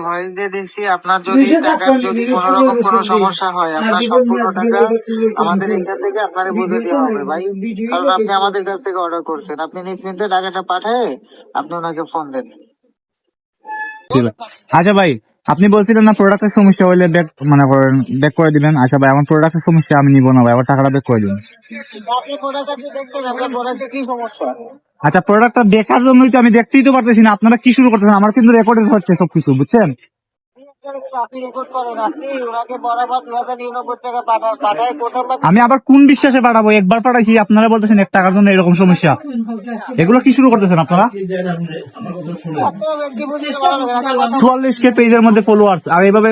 Voice দিয়ে দিচ্ছি, আপনার যদি টাকার যদি কোনো রকম কোনো সমস্যা হয়, আপনার সম্পূর্ণ টাকা আমাদের এখান থেকে আপনাকে বুঝে দেওয়া হবে ভাই। কারণ আপনি আমাদের কাছ থেকে অর্ডার করছেন, আপনি নিশ্চিন্তে টাকাটা পাঠায় আপনি ওনাকে ফোন দেন। আচ্ছা ভাই, আপনি বলছিলেন না প্রোডাক্টের সমস্যা হলে ব্যাক মানে করেন ব্যাক করে দিবেন। আচ্ছা ভাই, আমার প্রোডাক্টের সমস্যা আমি নিবো না ভাই, আমার টাকাটা ব্যাক করে দিবেন। আপনি প্রোডাক্ট আপনি দেখছেন, আপনার প্রোডাক্টে কি সমস্যা? আচ্ছা, প্রোডাক্টটা দেখার জন্যই তো আমি দেখতেই তো পারতেছি না আপনারা কি শুরু করতেছেন। আমার কিন্তু রেকর্ডেড হচ্ছে সবকিছু, বুঝছেন? আপনি রেকর্ড করেন, আপনি ওনাকে বরাবর 2099 টাকা পাঠায় কোথাও আমি আবার কোন বিশ্বাসে পাঠাবো? একবার পাঠাইছি, আপনারা বলতেছেন 1 টাকার জন্য এরকম সমস্যা। এগুলো কি শুরু করতেছেন আপনারা? 44K পেজের মধ্যে ফলোয়ার্স, আর এইভাবে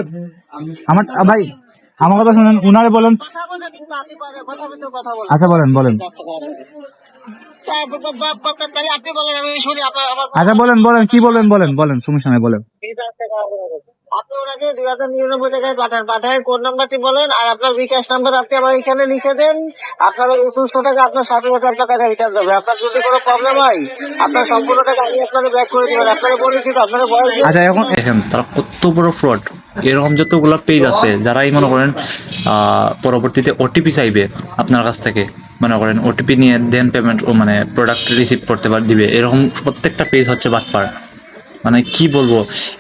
আমার ভাই আমার কথা শুনেন, উনারে বলেন। আচ্ছা বলেন বলেন। আপনি বলেন, আমি শুনি। আচ্ছা বলেন বলেন, কি বলেন বলেন বলেন, সমস্যা নাই বলেন। আপনি ওনাকে 2099 টাকায় পাঠায় কোড নাম্বারটি বলেন, আর আপনার বিকাশ নাম্বার আপনি আমার এখানে লিখে দেন। আপনার 2100 টাকা আপনার 60,000 টাকা রিটার্ন যাবে। আপনার যদি কোনো প্রবলেম হয় আপনার সম্পূর্ণ টাকা আমি আপনাকে ব্যাক করে দেবেন। আপনাকে বলেছি তো, আপনার বয়স। আচ্ছা এখন দেখেন তারা কত বড় ফ্রড। এরকম যতগুলো পেজ আছে যারাই মনে করেন পরবর্তীতে ওটিপি চাইবে আপনার কাছ থেকে, মনে করেন ওটিপি নিয়ে দেন পেমেন্ট ও মানে প্রোডাক্ট রিসিভ করতে দিবে, এরকম প্রত্যেকটা পেজ হচ্ছে বাটপার। মানে কি বলবো,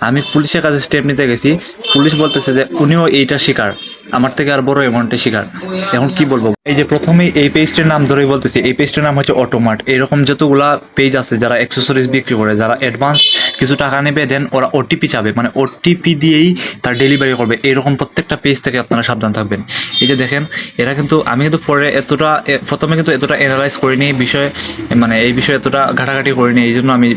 আমি পুলিশের কাছে স্টেপ নিতে গেছি, পুলিশ বলতেছে যে উনিও এইটা শিকার, আমার থেকে আর বড় অ্যামাউন্টে শিকার। এখন কি বলবো, এই যে প্রথমেই এই পেজটির নাম ধরেই বলতেছি, এই পেজটির নাম হচ্ছে অটোমার্ট। এরকম যতগুলা পেজ আছে যারা অ্যাক্সেসরিজ বিক্রি করে, যারা অ্যাডভান্স কিছু টাকা নেবে, দেন ওরা ওটিপি চাবে, মানে ওটিপি দিয়েই তার ডেলিভারি করবে, এরকম প্রত্যেকটা পেজ থেকে আপনারা সাবধান থাকবেন। এই যে দেখেন, এরা কিন্তু আমি কিন্তু পরে প্রথমে কিন্তু এতটা অ্যানালাইজ করিনি এই বিষয়ে, মানে এই বিষয়ে এতটা ঘাটাঘাটি করিনি, এই জন্য আমি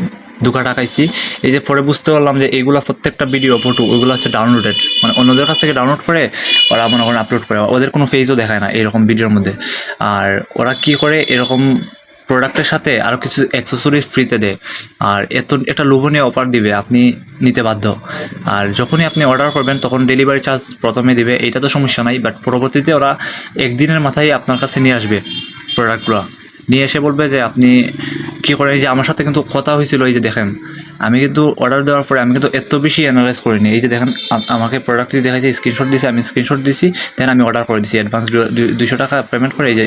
দুঃখা টাকাইছি। এই যে পরে বুঝতে পারলাম যে এইগুলো প্রত্যেকটা ভিডিও ফটো ওইগুলো হচ্ছে ডাউনলোডেড, মানে অন্যদের কাছ থেকে ডাউনলোড করে ওরা মনে করেন আপলোড করে, ওদের কোনো ফেজও দেখায় না এরকম ভিডিওর মধ্যে। আর ওরা কি করে, এরকম প্রোডাক্টের সাথে আরও কিছু অ্যাক্সেসরিজ ফ্রিতে দেয়, আর একটা লোভনীয় অফার দিবে, আপনি নিতে বাধ্য। আর যখনই আপনি অর্ডার করবেন তখন ডেলিভারি চার্জ প্রথমে দিবে, এইটা তো সমস্যা নাই, বাট পরবর্তীতে ওরা একদিনের মাথায় আপনার কাছে নিয়ে আসবে প্রোডাক্টগুলো, নিয়ে এসে বলবে যে আপনি কী করে। এই যে আমার সাথে কিন্তু কথা হয়েছিল, এই যে দেখেন আমি কিন্তু অর্ডার দেওয়ার পরে আমি কিন্তু এত বেশি অ্যানালাইজ করিনি। এই যে দেখেন আমাকে প্রোডাক্টটি দেখাচ্ছে, স্ক্রিনশট দিয়েছে, আমি স্ক্রিনশট দিয়েছি, দেন আমি অর্ডার করে দিয়েছি অ্যাডভান্স 200 টাকা পেমেন্ট করে, এই যে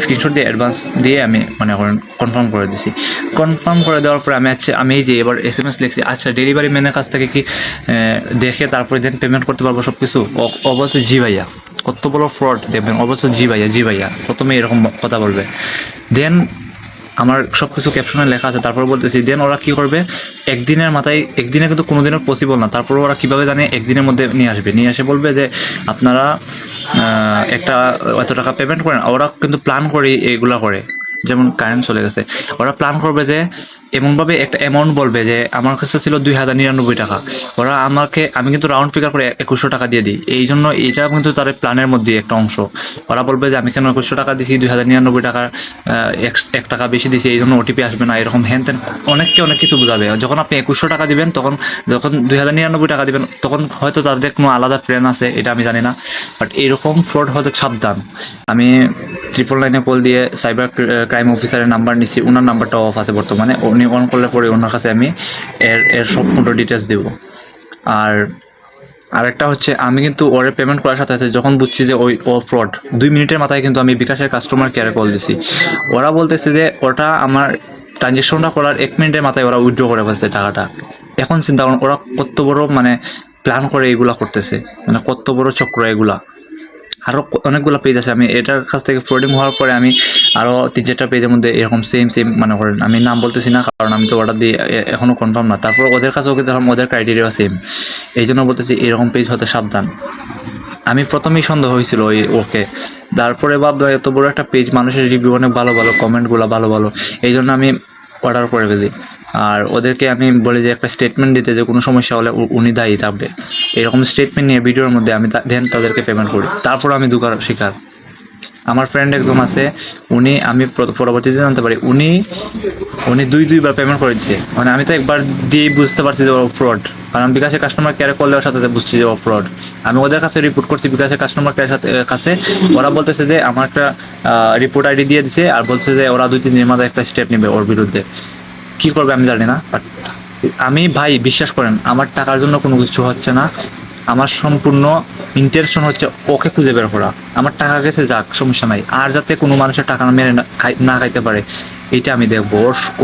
স্ক্রিনশট দিয়ে অ্যাডভান্স দিয়ে আমি মনে করেন কনফার্ম করে দিয়েছি। কনফার্ম করে দেওয়ার পরে আমি এই যে এবার SMS লিখছি, আচ্ছা ডেলিভারি ম্যানের কাছ থেকে কি দেখে তারপরে দেন পেমেন্ট করতে পারবো সব কিছু? অবশ্যই জি ভাইয়া। কত বড় ফ্রড দেখবেন, অবশ্যই জি ভাইয়া জি ভাইয়া, প্রথমে এরকম কথা বলবে। দেন আমার সব কিছু ক্যাপশনে লেখা আছে, তারপর বলতেছি। দেন ওরা কী করবে, একদিনে কিন্তু কোনো দিনও পসিবল না, তারপর ওরা কীভাবে জানে একদিনের মধ্যে নিয়ে এসে বলবে যে আপনারা একটা এত টাকা পেমেন্ট করেন। ওরা কিন্তু প্ল্যান করে এগুলা করে, যেমন কারেন্ট চলে গেছে, ওরা প্ল্যান করবে যে এমনভাবে একটা অ্যামাউন্ট বলবে যে আমার কাছে ছিল 2099 টাকা, আমি কিন্তু রাউন্ড ফিগার করে 2100 টাকা দিয়ে দিই। এই জন্য এটা কিন্তু তার প্ল্যানের মধ্যে একটা অংশ। ওরা বলবে যে আমি কেন 2100 টাকা দিছি, 2099 টাকার 1 টাকা বেশি দিছি, এই জন্য ওটিপি আসবে না, এরকম হ্যান ত্যান অনেক কিছু বোঝাবে। যখন আপনি 2100 টাকা দিবেন, যখন 2099 টাকা দিবেন, তখন হয়তো তাদের কোনো আলাদা প্ল্যান আছে, এটা আমি জানি না, বাট এরকম ফ্রড হয়তো সাবধান। আমি 999 কল দিয়ে সাইবার ক্রাইম অফিসারের নাম্বার নিচ্ছি, ওনার নাম্বারটা অফ আছে বর্তমানে, উনি অন করলে পরে ওনার কাছে আমি এর সম্পূর্ণ ডিটেলস দেব। আর আরেকটা হচ্ছে, আমি কিন্তু ওরে পেমেন্ট করার সাথে সাথে যখন বুঝছি যে ও ফ্রড, 2 মিনিটের মাথায় কিন্তু আমি বিকাশের কাস্টমার কেয়ারে কল দিছি। ওরা বলতেছে যে ওটা আমার ট্রানজ্যাকশনটা করার 1 মিনিটের মাথায় ওরা উইথড্র করে ফেলছে টাকাটা। এখন চিন্তা করুন ওরা কত বড় মানে প্ল্যান করে এগুলা করতেছে, মানে কত বড় চক্র এগুলা। আরও অনেকগুলো পেজ আছে, আমি এটার কাছ থেকে ফ্রডিং হওয়ার পরে আমি আরও 3-4টা পেজের মধ্যে এরকম সেম মানে করেন, আমি নাম বলতেছি না কারণ আমি তো অর্ডার দিয়ে এখনও কনফার্ম না, তারপর ওদের কাছেও কিন্তু ওদের ক্রাইটেরিয়া সেম, এই জন্য বলতেছি এরকম পেজ হতে সাবধান। আমি প্রথমেই সন্দেহ হয়েছিল ওকে, তারপরে ভাবলাম এত বড় একটা পেজ, মানুষের রিভিউ অনেক ভালো ভালো, কমেন্টগুলো ভালো ভালো, এই জন্য আমি অর্ডার করে ফেলি। আর ওদেরকে আমি বলি যে একটা স্টেটমেন্ট দিতে, যে কোনো সমস্যা হলে উনি দায়ী থাকবে, এরকম স্টেটমেন্ট নিয়ে ভিডিওর মধ্যে আমি দেন তাদেরকে পেমেন্ট করি, তারপর আমি দুকার শিকার। আমার ফ্রেন্ড একজন আছে, আমি পরবর্তীতে জানতে পারি উনি 2-2বার পেমেন্ট করে দিচ্ছে, মানে আমি তো একবার দিয়েই বুঝতে পারছি যে ও ফ্রড, কারণ বিকাশের কাস্টমার কেয়ারে কল দেওয়ার সাথে বুঝছি যে ও ফ্রড। আমি ওদের কাছে রিপোর্ট করছি বিকাশের কাস্টমার কেয়ারের কাছে, ওরা বলতেছে যে আমার একটা রিপোর্ট আইডি দিয়ে দিছে, আর বলছে যে ওরা 2-3 দিনের মধ্যে একটা স্টেপ নেবে ওর বিরুদ্ধে। কী করবে আমি জানি না, বাট আমি ভাই বিশ্বাস করেন আমার টাকার জন্য কোনো কিছু হচ্ছে না, আমার সম্পূর্ণ ইন্টেনশন হচ্ছে ওকে খুঁজে বের করা। আমার টাকা গেছে যাক, সমস্যা নাই, আর যাতে কোনো মানুষের টাকা মেরে না খাইতে পারে এইটা আমি দেখবো।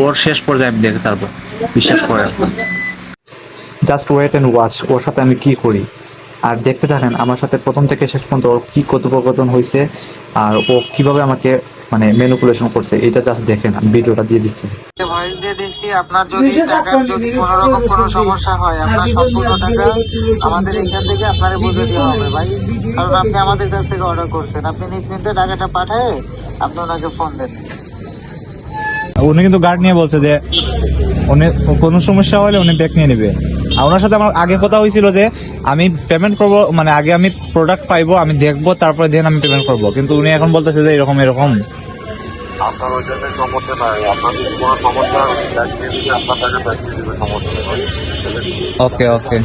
ওর শেষ পর্যায়ে আমি দেখে ছাড়বো, বিশ্বাস করেন। জাস্ট ওয়েট অ্যান্ড ওয়াচ ওর সাথে আমি কি করি, আর দেখতে থাকেন আমার সাথে প্রথম থেকে শেষ পর্যন্ত ওর কি কথোপকথন হয়েছে, আর ও কিভাবে আমাকে মানে ম্যানিপুলেশন করছে, এটা জাস্ট দেখেন, আমি ভিডিওটা দিয়ে দিচ্ছি। ভয়েস দিয়ে দিচ্ছি, আপনার যদি টাকার যদি কোনো রকম কোনো সমস্যা হয় আপনার সম্পূর্ণ টাকা আমাদের এখান থেকে আপনারে বুঝে দেওয়া হবে ভাই। কারণ আপনি আমাদের কাছ থেকে অর্ডার করছেন, আপনি নিশ্চিন্তে টাকাটা পাঠায় আপনি ওনাকে ফোন দেন। উনি কিন্তু গার্ড নিয়ে বলছে যে উনি কোনো সমস্যা হলে উনি ব্যাগ নিয়ে নেবে। আর ওনার সাথে আমার আগে কথা হয়েছিল যে আমি পেমেন্ট করব, মানে আগে আমি প্রোডাক্ট পাইবো, আমি দেখবো, তারপরে দেন আমি পেমেন্ট করবো। কিন্তু উনি এখন বলতেছে যে এরকম এরকম। আপনার ওই জন্য সমস্যা নাই, আপনার যদি কোনো সমস্যা ব্যাগ দিয়ে দিলে আপনার টাকা ব্যাগ দিয়ে দিবে, সমস্যা নেই ভাই। ওকে ওকে,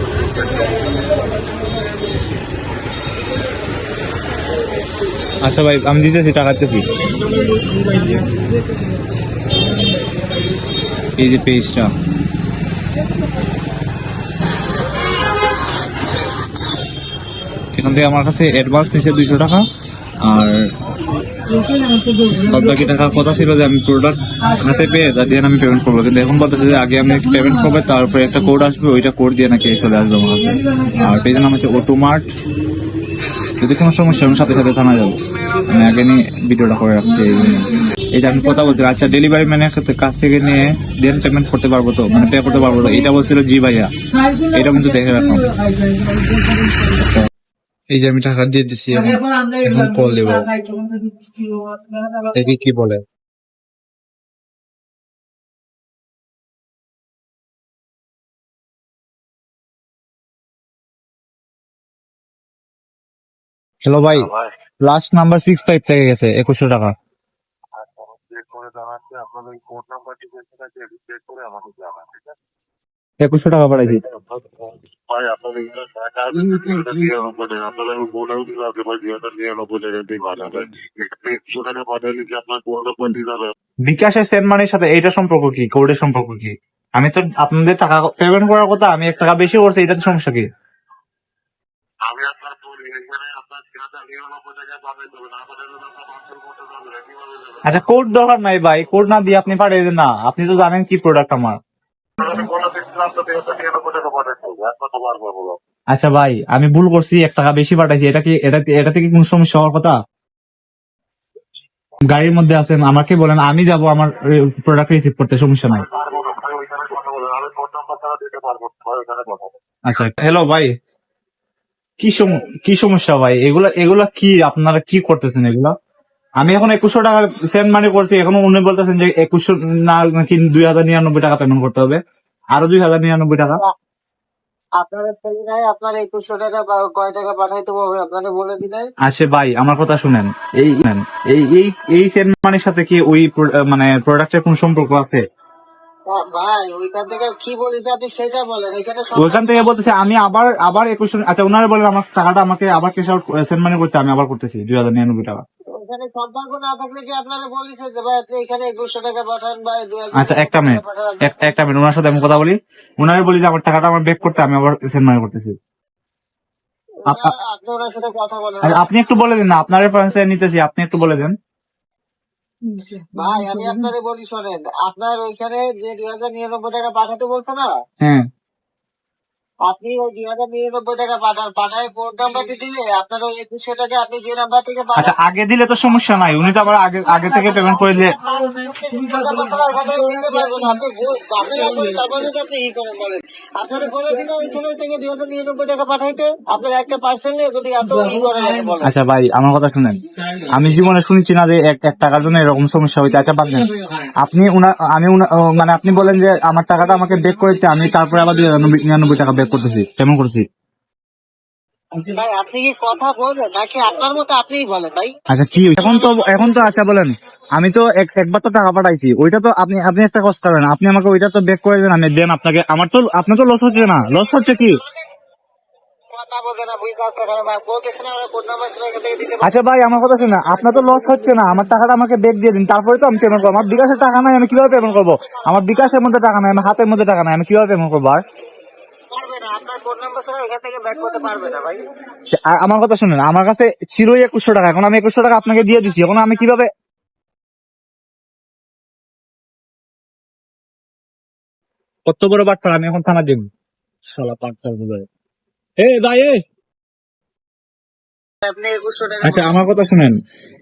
আচ্ছা ভাই আমি দিতেছি টাকা দিতেছি। এই যে পেজটা, এখান থেকে আমার কাছে অ্যাডভান্স নিচ্ছে 200 টাকা, আর বাদ বাকি টাকার কথা ছিল যে আমি প্রোডাক্ট হাতে পেয়ে দেন আমি পেমেন্ট করবো। কিন্তু এখন বলতেছে যে আগে আমি পেমেন্ট করবো, তারপরে একটা কোড আসবে, ওইটা কোড দিয়ে নাকি চলে আসবে আমার কাছে। আর পেজের নাম হচ্ছে অটোমার্ট। যদি কোনো সমস্যা আমি সাথে সাথে থানা যাবো, আমি আগে নিয়ে ভিডিওটা করে রাখছি। এই যে আমি কথা বলছি, আচ্ছা ডেলিভারি ম্যানের সাথে কাছ থেকে নিয়ে দেন পেমেন্ট করতে পারবো তো, মানে পে করতে পারবো তো? এটা বলছিল জি ভাইয়া, এটা কিন্তু দেখে রাখলাম। এই যে আমি টাকা দিয়ে দিচ্ছি, এখন কল দেবো, দেখি কি বলে। হ্যালো ভাই, ভাই লাস্ট নাম্বার 65 থেকে গেছে 2100 টাকা। চেক করে জানাচ্ছি, আপনার ওই কোড নাম্বারটি যেটা আছে চেক করে আমাকে জানান, ঠিক আছে? 2100 টাকা পাঠাইছি। ভাই আপনার এখানে টাকা আছে 299 টাকা, আপনার আমি বোনাও দিলে আছে ভাই 299 টাকা দিয়ে পাঠাবেন। 100 টাকা পাঠালে কি আপনার কোড নাম্বার দিয়ে যাবে? বিকাশের সেন্ড মানির সাথে এইটা সম্পর্ক কি, কোডের সম্পর্ক কি? আমি তো আপনাদের টাকা পেমেন্ট করার কথা, আমি 1 টাকা বেশি করছি, এটাতে সমস্যা কি? আমি আপনার বলি এখানে আপনার 299 টাকা পাবেন, তবে না পাঠালে আপনার 500 মতো যাবে, কিভাবে যাবে? আচ্ছা কোড দরকার নাই ভাই, কোড না দিয়ে আপনি পাঠিয়ে দেন না, আপনি তো জানেন কি প্রোডাক্ট আমার। আমি বলে দিচ্ছিলাম আপনার 299 টাকা পাঠাচ্ছি, এক কথা বারবার বলো। আচ্ছা ভাই আমি ভুল করছি, 1 টাকা বেশি পাঠাইছি, এটা থেকে কোনো সমস্যা হওয়ার কথা? গাড়ির মধ্যে আছেন, আমাকে বলেন, আমি যাব আমার প্রোডাক্ট রিসিভ করতে, সমস্যা নাই। পারবো না ভাই, ওইখানে কথা বলেন, আমি কোড নাম্বার ছাড়া দিতে পারবো না ভাই, ওইখানে কথা বলেন। আচ্ছা হ্যালো ভাই, কি সমস্যা ভাই? এগুলা এগুলা কি আপনারা কি করতেছেন এগুলা? আমি এখন 2100 টাকা সেন্ড মানি করছি, এখন উনি বলতেছেন যে 2100 না নাকি 2099 টাকা পেমেন্ট করতে হবে, আরো 2099 টাকা। আপনার থেকে নাই, আপনার 2100 টাকা বা কয় টাকা পাঠাইতে হবে আপনারা বলে দিলেন। আচ্ছা ভাই আমার কথা শুনেন, এই এই এই এই সেন্ড মানির সাথে কি ওই মানে প্রোডাক্টের কোন সম্পর্ক আছে? ভাই ওইখান থেকে কি বলেছে আপনি সেটা বলেন, এখানে ওইখান থেকে বলতেছে আমি আবার 2100। আচ্ছা ওনারা বলেন আমার টাকাটা আমাকে আবার ক্যাশ আউট সেন্ড মানি করতে, আমি আবার করতেছি 2099 টাকা। ওখানে সম্পর্ক না থাকলে কি আপনারা বলেছে যে ভাই আপনি এখানে 2100 টাকা পাঠান বা 2000 আচ্ছা একটা মিনিট, একটা মিনিট, ওনার সাথে আমি কথা বলি। ওনারা বলি যে আমার টাকাটা আমার ব্যাক করতে, আমি আবার সেন্ড মানি করতেছি। আপনি ওনার সাথে কথা বলেন। আর আপনি একটু বলে দিন না, আপনার রেফারেন্সে নিতেছি, আপনি একটু বলে দেন। ভাই আমি আপনারে বলি শোনেন, আপনার ওইখানে যে 2099 টাকা পাঠাতে বলছে না, হ্যাঁ আপনি ওই 2099 টাকা পাঠায় কোড নাম্বারটি দিলে আপনার ওই 2100 টাকা আপনি যে নাম্বার থেকে আচ্ছা আগে দিলে তো সমস্যা নাই, উনি তো আবার আগে আগে থেকে পেমেন্ট করে দিলে। আপনারা বলে দিন ওইখানে থেকে 2099 টাকা পাঠাইতে, আপনার একটা পার্সেল নিয়ে যদি এত ই করে লাগে বলেন। আচ্ছা ভাই আমার কথা শুনেন, আমি জীবনে শুনছি না যে এক টাকার জন্য এরকম সমস্যা হইতে। আচ্ছা বাদ দেন, আপনি মানে আপনি বলেন যে আমার টাকাটা আমাকে ব্যাক করে দিতে, আমি তারপরে আবার 2099 টাকা ব্যাক করতেছি, পেমেন্ট করতেছি। ভাই আপনি কি কথা বলবেন নাকি আপনার মতো আপনিই বলেন ভাই? আচ্ছা কি এখন তো আচ্ছা বলেন, আমি তো একবার তো টাকা পাঠাইছি, ওইটা তো আপনি একটা কষ্ট করেন, আপনি আমাকে ওইটা তো ব্যাক করে দেন, আমি দেন আপনাকে। আমার তো আপনার তো লস হচ্ছে না, লস হচ্ছে কি? কথা বলছে না, বিকাশ টাকা বলতেছে না, কোড নাম্বার ছিল এখান থেকে দিতে আচ্ছা ভাই আমার কথা শুনে, আপনার তো লস হচ্ছে না, আমার টাকাটা আমাকে ব্যাক দিয়ে দিন, তারপরে তো আমি পেমেন্ট করবো। আমার বিকাশের টাকা নাই, আমি কিভাবে পেমেন্ট করবো? আমার বিকাশের মধ্যে টাকা নাই, আমার হাতের মধ্যে টাকা নাই, আমি কিভাবে পেমেন্ট করবো? আর পারবে না, আপনার কোড নাম্বার ছিল এখান থেকে ব্যাক করতে পারবে না ভাই। আমার কথা শুনেন, আমার কাছে ছিলই 2100 টাকা, এখন আমি 2100 টাকা আপনাকে দিয়ে দিচ্ছি, এখন আমি কিভাবে? কত বড় বাটপার, আমি এখন থানা দিব শালা পাটপার বলে। ভাই আপনি 2100 টাকা আচ্ছা আমার কথা শুনেন,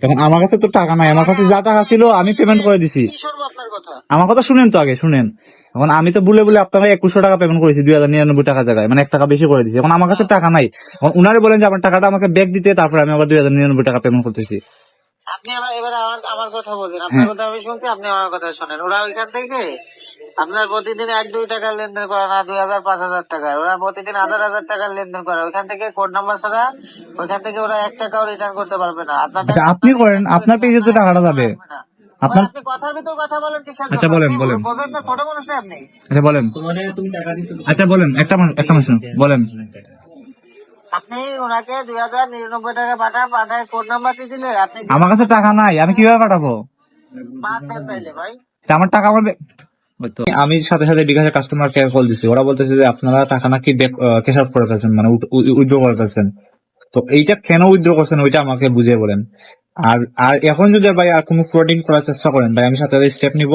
এখন আমার কাছে তো টাকা নাই, আমার কাছে যা টাকা ছিল আমি পেমেন্ট করে দিছি। কি শুনবো আপনার কথা? আমার কথা শুনেন তো আগে শুনেন। এখন আমি তো বলে বলে আপনাকে 2100 টাকা পেমেন্ট করেছি 2099 টাকা জায়গায়, মানে 1 টাকা বেশি করে দিছি। এখন আমার কাছে টাকা নাই, এখন উনারে বলেন যে আমার টাকাটা আমাকে ব্যাক দিতে, তারপরে আমি আবার 2099 টাকা পেমেন্ট করতেছি। আপনি আবার এবারে আমার কথা বলছেন, আপনার কথা আমি শুনছি, আপনি আমার কথা শোনেন। ওরা ওইখান থেকে আপনার প্রতিদিন 1-2 টাকার লেনদেন করে না, 2000 5000 টাকা, ওরা প্রতিদিন 1000 টাকার লেনদেন করে। ওইখান থেকে কোড নাম্বার ছাড়া ওইখান থেকে ওরা 1 টাকাও রিটার্ন করতে পারবে না। আপনার আচ্ছা আপনি করেন, আপনার পেজে তো টাকাটা যাবে। আপনার আপনি কথার ভিতর কথা বলেন কিসের আচ্ছা, জন্য? বলেন, আপনি বলেন। বোঝেন না, ছোট মানুষ না আপনি। আচ্ছা বলেন, আচ্ছা বলেন, একটা মিনিট শুনুন, বলেন। আপনি ওনাকে 2099 টাকা পাঠায় কোড নাম্বারটি দিলে আপনি আমার কাছে টাকা নাই, আমি কিভাবে পাঠাবো? বাদ দেন তাইলে ভাই। তা আমার টাকা আমার আমি সাথে সাথে বিকাশের কাস্টমার কেয়ার কল দিছি, ওরা বলতেছে যে আপনারা টাকা নাকি ক্যাশ আউট করে ফেলছেন, মানে উইথড্র করে ফেলছেন। তো এইটা কেন উইথড্র করছেন ওইটা আমাকে বুঝিয়ে বলেন। আর আর এখন যদি ভাই আর কোনো ফ্রডিং করার চেষ্টা করেন ভাই, আমি সাথে সাথে স্টেপ নিব।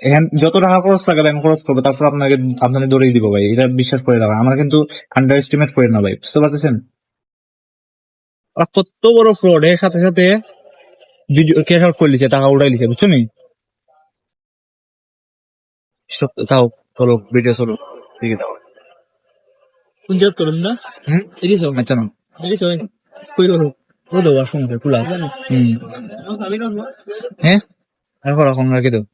এখন যত টাকা খরচ লাগে ভাই আমি খরচ করবো, তারপর আপনাকে দৌড়িয়ে দিব ভাই, এটা বিশ্বাস করে রাখা। আমরা কিন্তু আন্ডার এস্টিমেট করি না ভাই, বুঝতে পারতেছেন? কত বড় ফ্রড, এর সাথে সাথে ক্যাশ আউট করে লিছে, টাকা উড়াই লিছে, বুঝছো নি? তাও চলো ভিডিও চলো, ঠিক আছে। Punjab করুন না এদিকে সব আচ্ছা না এদিকে সব কই করুন ও তো আসুন কুলা হ্যাঁ আর এখন রাখি দাও।